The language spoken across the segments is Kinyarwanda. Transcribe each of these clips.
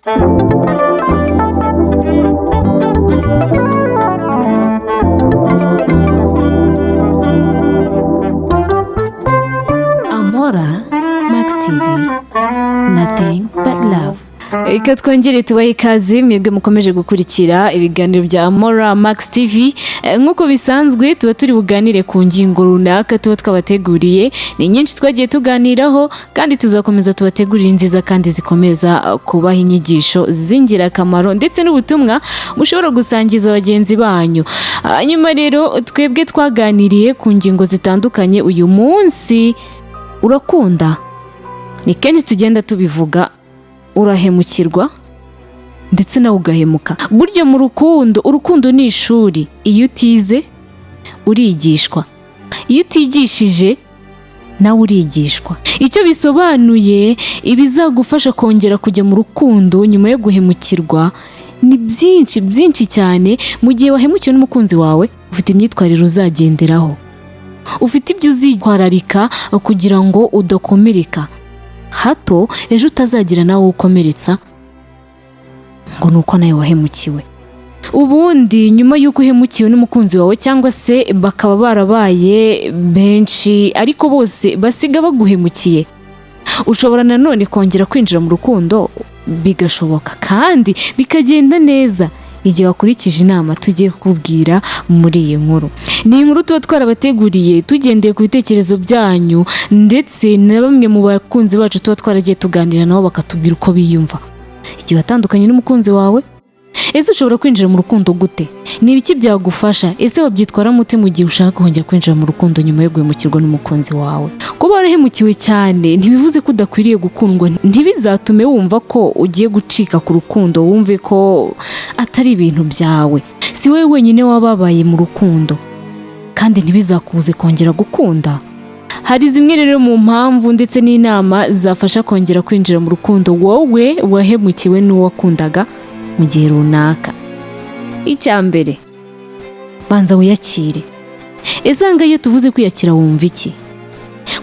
Amora Max TV, nothing but love. Reka twongere tubahe ikaze mwebwe mukomeje gukurikira ibiganiro bya Amora Max TV. Nk'uko bisanzwe tuba turi buganire ku ngingo runaka tuba twabateguriye, ni nyinshi twagiye tuganiraho kandi tuzakomeza tubategurira nziza kandi zikomeza kubaha inyigisho z'ingirakamaro ndetse n'ubutumwa mushobora gusangiza bagenzi banyu. Hanyuma rero twebwe twaganiriye ku ngingo zitandukanye. Uyu munsi urakunda, ni kenshi tugenda tubivuga, urahemukirwa ndetse nawe ugahemuka. Burya mu urukundo ni ishuri. Iyo utize urigishwa, iyo utigishije nawe urigishwa. Icyo bisobanuye, ibizagufasha kongera kujya mu rukundo nyuma yo guhemukirwa ni byinshi cyane. Mu gihe wahemukiwe n'umukunzi wawe, ufite imyitwarire uzagenderaho, ufite ibyo uzitwararika kugira ngo udakomereka hato ejo utazagira nawe ukomeretsa ngo nuko nawe wahemukiwe. Ubundi nyuma y'uko uhemukiwe n'umukunzi wawe cyangwa se bakaba barabaye benshi ariko bose basiga baguhemukiye, ushobora nanone kongera kwinjira mu rukundo, bigashoboka kandi bikagenda neza igihe wakurikije inama tugiye kukubwira muri iyi nkuru. Ni inkuru tuba twarabateguriye tugendeye ku bitekerezo byanyu ndetse na bamwe mu bakunzi bacu tuba twaragiye tuganira nabo bakatubwira uko biyumva igihe watandukanye n'umukunzi wawe. Ese ushobora kwinjira mu rukundo gute? Ni ibiki byagufasha? Ese wabyitwara mute mu gihe ushaka kongera kwinjira mu rukundo nyuma yo guhemukirwa n'umukunzi wawe? Kuba warahemukiwe cyane ntibivuze ko udakwiriye gukundwa, ntibizatume wumva ko ugiye gucika ku rukundo, wumve ko atari ibintu byawe. Si wowe wenyine wababaye mu rukundo kandi ntibizakubuze kongera gukunda. Hari zimwe rero mu mpamvu ndetse n'inama zafasha kongera kwinjira mu rukundo wowe wahemukiwe n'uwakundaga mu gihe runaka. Icya mbere, banza wiyakire. Ese iyo tuvuze kwiyakira wumva iki?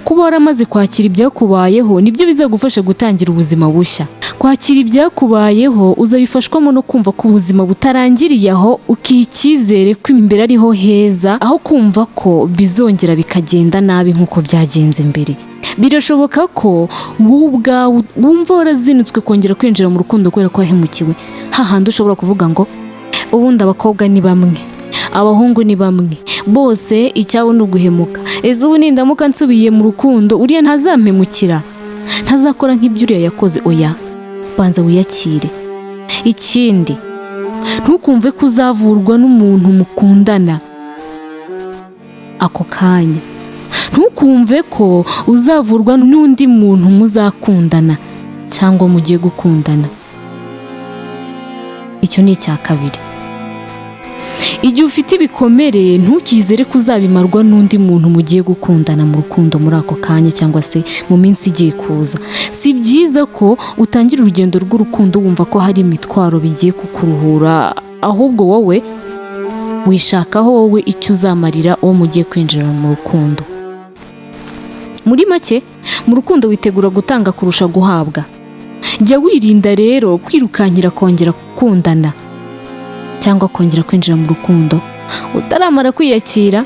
Kuba waramaze kwakira ibyakubayeho nibyo bizagufasha gutangira ubuzima bushya. Kwakira ibyakubayeho uzabifashwamo no kumva ko ubuzima butarangiriye aho, ukiha icyizere ko imbere ariho heza aho kumva ko bizongera bikagenda nabi nk'uko byagenze mbere. Birashoboka ko wowe ubwawe wumva warazinutswe kongera kwinjira mu rukundo kubera ko wahemukiwe. Hahandi ushobora kuvuga ngo ubundi abakobwa ni bamwe, abahungu ni bamwe, bose icyabo ni uguhemuka. Ese ubu nindamuka nsubiye mu rukundo uriya ntazampemukira, ntazakora nk'ibyo uriya yakoze. Oya, banza wiyakire. Ikindi, ntukumve ko uzavurwa n'umuntu mukundana ako kanya. Ntukumve ko uzavurwa n'undi muntu muzakundana cyangwa mugiye gukundana. Icyo ni icya kabiri. Igihe ufite ibikomere ntukizere ko uzabimarwa n'undi muntu mugiye gukundana mu rukundo muri ako kanya cyangwa se mu minsi igiye kuza. Si byiza ko utangira urugendo rw'urukundo wumva ko hari imitwaro bigiye kukuruhura, ahubwo wowe wishakaho wowe icyo uzamarira uwo mugiye kwinjira mu rukundo. Muri make, mu rukundo witegura gutanga kurusha guhabwa. Jya wirinda rero kwirukankira kongera gukundana cyangwa kongera kwinjira mu rukundo utaramara kwiyakira.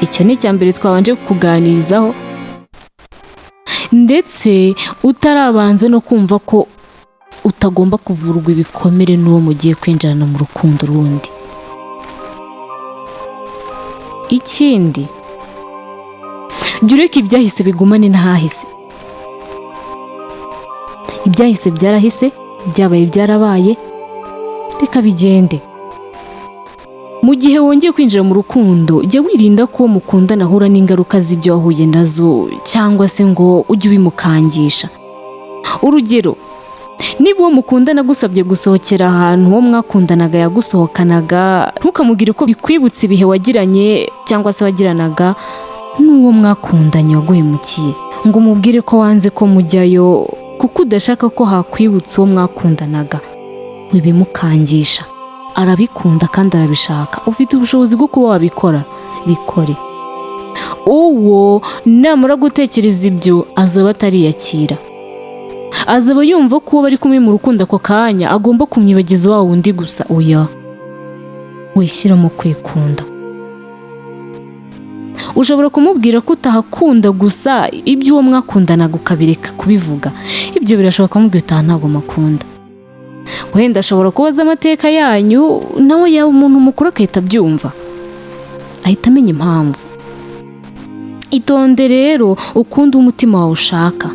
Icyo ni icya mbere twabanje kukuganirizaho, ndetse utarabanza no kumva ko utagomba kuvurwa ibikomere n'uwo mugiye kwinjirana mu rukundo rundi. Ikindi, jya ureka ibyahise bigumane n'ahahise. Ibyahise byarahise, byabaye byarabaye, reka bigende. Mu gihe wongeye kwinjira mu rukundo, jya wirinda ko mukundana ahura n'ingaruka z'ibyo wahuye nazo cyangwa se ngo ujye ubimukangisha. Urugero, niba uwo mukundana agusabye gusohokera ahantu uwo mwakundanaga yagusohokanaga, ntukamubwire ko bikwibutsa ibihe wagiranye cyangwa se wagiranaga n'uwo mwakundanye waguhemukiye, ngo umubwire ko wanze ko mujyayo kuko udashaka ko hakwibutsa uwo mwakundanaga. Wibimukangisha. Arabikunda kandi arabishaka, ufite ubushobozi bwo kuba wabikora, bikore. Uwo namara gutekereza ibyo azaba atariyakira. azaba yumva ko bari kumwe mu rukundo ako kanya agomba kumwibagiza wa wundi gusa. Oya, wishyiramo kwikunda. Ushobora kumubwira ko utahakunda gusa ibyo uwo mwakundanaga ukabireka kubivuga. Ibyo birashoboka kumubwira utaha ntabwo makunda. Wenda ashobora kubaza amateka yanyu, nawe yaba umuntu mukuru akahita abyumva, ahita amenya impamvu. Itonde rero ukunda umutima wawe ushaka,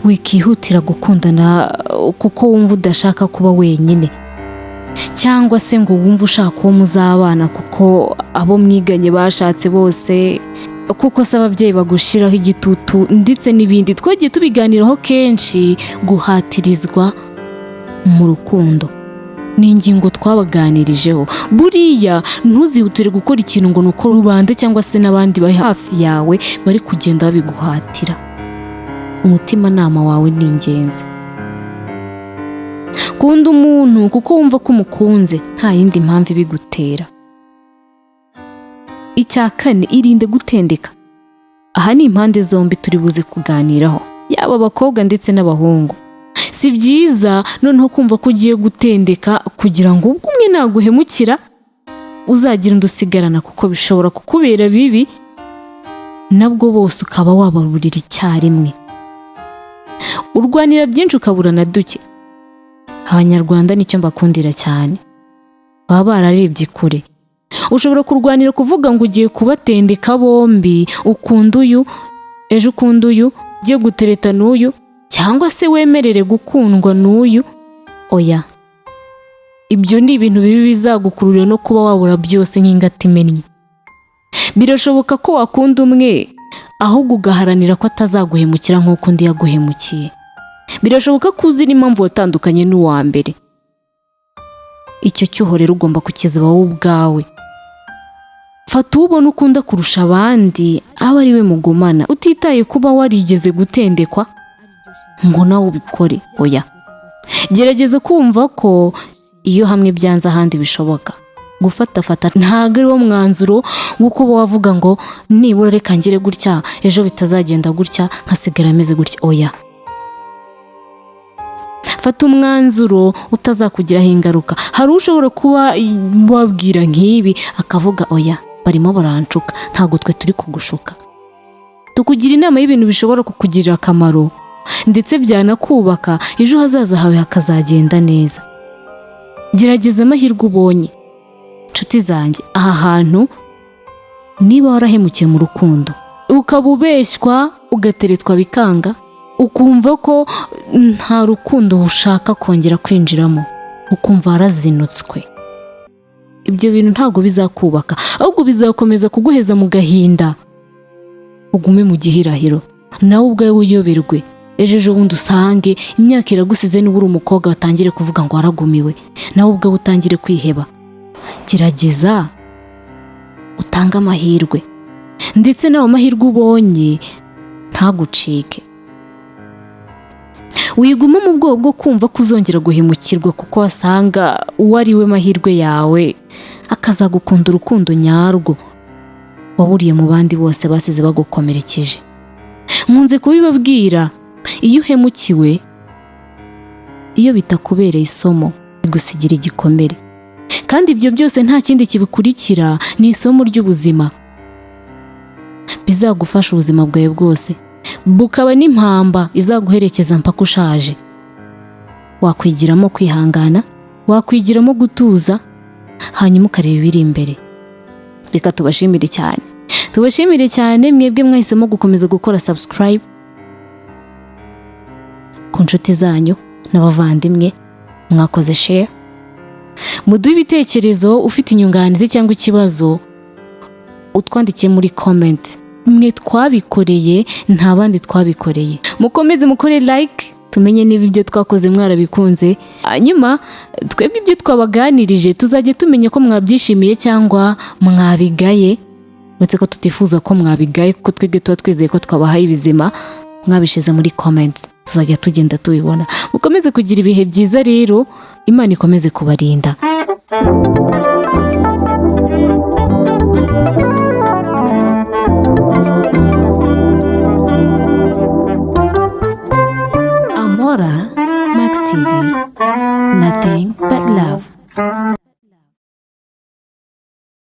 wikihutira gukundana kuko wumva udashaka kuba wenyine, cyangwa se ngo wumve ushaka uwo muzabana kuko abo mwiganye bashatse bose, kuko se ababyeyi bagushiraho igitutu ndetse n'ibindi. Twagiye tubiganiraho kenshi. Guhatirizwa mu rukundo ni ingingo twabaganirijeho. Buriya ntuzihutire gukora ikintu ngo nuko rubanda cyangwa se n'abandi bari hafi yawe bari kugenda babiguhatira. Umutimanama wawe ni ingenzi. Kunda umuntu kuko wumva ko umukunze, nta yindi mpamvu ibigutera. Icya kane, irinde gutendeka. Aha ni impande zombi turi buze kuganiraho, yaba abakobwa ndetse n'abahungu. Si byiza noneho kumva ko ugiye gutendeka kugira ngo ubwo umwe naguhemukira uzagira undi usigarana, kuko bishobora kukubera bibi, nabwo bose ukaba wababurira icyarimwe. Urwanira byinshi ukabura na duke. Abanyarwanda nicyo mbakundira cyane, baba bararebye kure. Ushobora kurwanira kuvuga ngo ugiye kubatendeka bombi, ukunda uyu ejo ukunda uyu, ugiye gutereta n'uyu, cyangwa se wemerere gukundwa n'uyu. Oya, ibyo ni ibintu bibi bizagukururira no kuba wabura byose nk'ingata imennye. Birashoboka ko wakunda umwe ahubwo ugaharanira ko atazaguhemukira nk'uko undi yaguhemukiye. Birashoboka ko uzi n'impamvu watandukanye n'uwa mbere. Icyo cyuho rero ugomba kukiziba wowe ubwawe. Fata ubona ukunda kurusha abandi, aba ari we mugumana, utitaye kuba warigeze gutendekwa ngo nawe ubikore. Oya, gerageza kumva ko iyo hamwe byanze ahandi bishoboka. Gufatafata ntabwo ari wo mwanzuro w'uko wavuga ngo nibura reka ngire gutya ejo bitazagenda gutya nkasigara ameze gutya. Oya, fata umwanzuro utazakugiraho ingaruka. Hari ushobora kuba wabwira nk'ibi akavuga oya barimo baranshuka, ntabwo twe turi kugushuka. Tukugira inama y'ibintu bishobora kukugirira akamaro ndetse byanakubaka ejo hazaza hawe hakazagenda neza. Gerageza amahirwe ubonye. Nshuti zanjye, aha hantu niba warahemukiye mu rukundo ukaba ubeshywa ugateretwa bikanga, ukumva ko nta rukundo ushaka kongera kwinjiramo, ukumva warazinutswe, ibyo bintu ntabwo bizakubaka, ahubwo bizakomeza kuguheza mu gahinda. Ugume mu gihirahiro, nawe ubwawe uyoberwe. Ejo bundi usange imyaka iragusize niba uri umukobwa watangire kuvuga ngo waragumiwe, nawe ubwawe utangire kwiheba. Gerageza utange amahirwe, ndetse nawe amahirwe ubonye ntagucike. Wiguma mu bwoba bwo kumva ko uzongera guhemukirwa kuko wasanga uwo ari we mahirwe yawe akazagukunda urukundo nyarwo waburiye mu bandi bose basize bagukomerekeje. Nkunze kubibabwira, iyo uhemukiwe, iyo bitakubereye isomo bigusigira igikomere, kandi ibyo byose nta kindi kibikurikira, ni isomo ry'ubuzima bizagufasha ubuzima bwawe bwose, bukaba n'impamba izaguherekeza mpaka ushaje. Wakwigiramo kwihangana, wakwigiramo gutuza, hanyuma ukareba ibiri imbere. Reka tubashimire cyane mwebwe mwahisemo gukomeza gukora subscribe ku nshuti zanyu n'abavandimwe, mwakoze share. Muduhe ibitekerezo, ufite inyunganizi cyangwa ikibazo utwandikiye muri comment. Mwe twabikoreye, nta bandi twabikoreye. Mukomeze mukore like, tumenye niba ibyo twakoze mwarabikunze. Hanyuma twebwe ibyo twabaganirije tuzajya tumenya ko mwabyishimiye cyangwa mwabigaye, uretse ko tutifuza ko mwabigaye kuko twebwe tuba twizeye ko twabahaye ibizima. Mwabishize muri comments, tuzajya tugenda tubibona. Mukomeze kugira ibihe byiza rero, Imana ikomeze kubarinda. Amora nothing but love.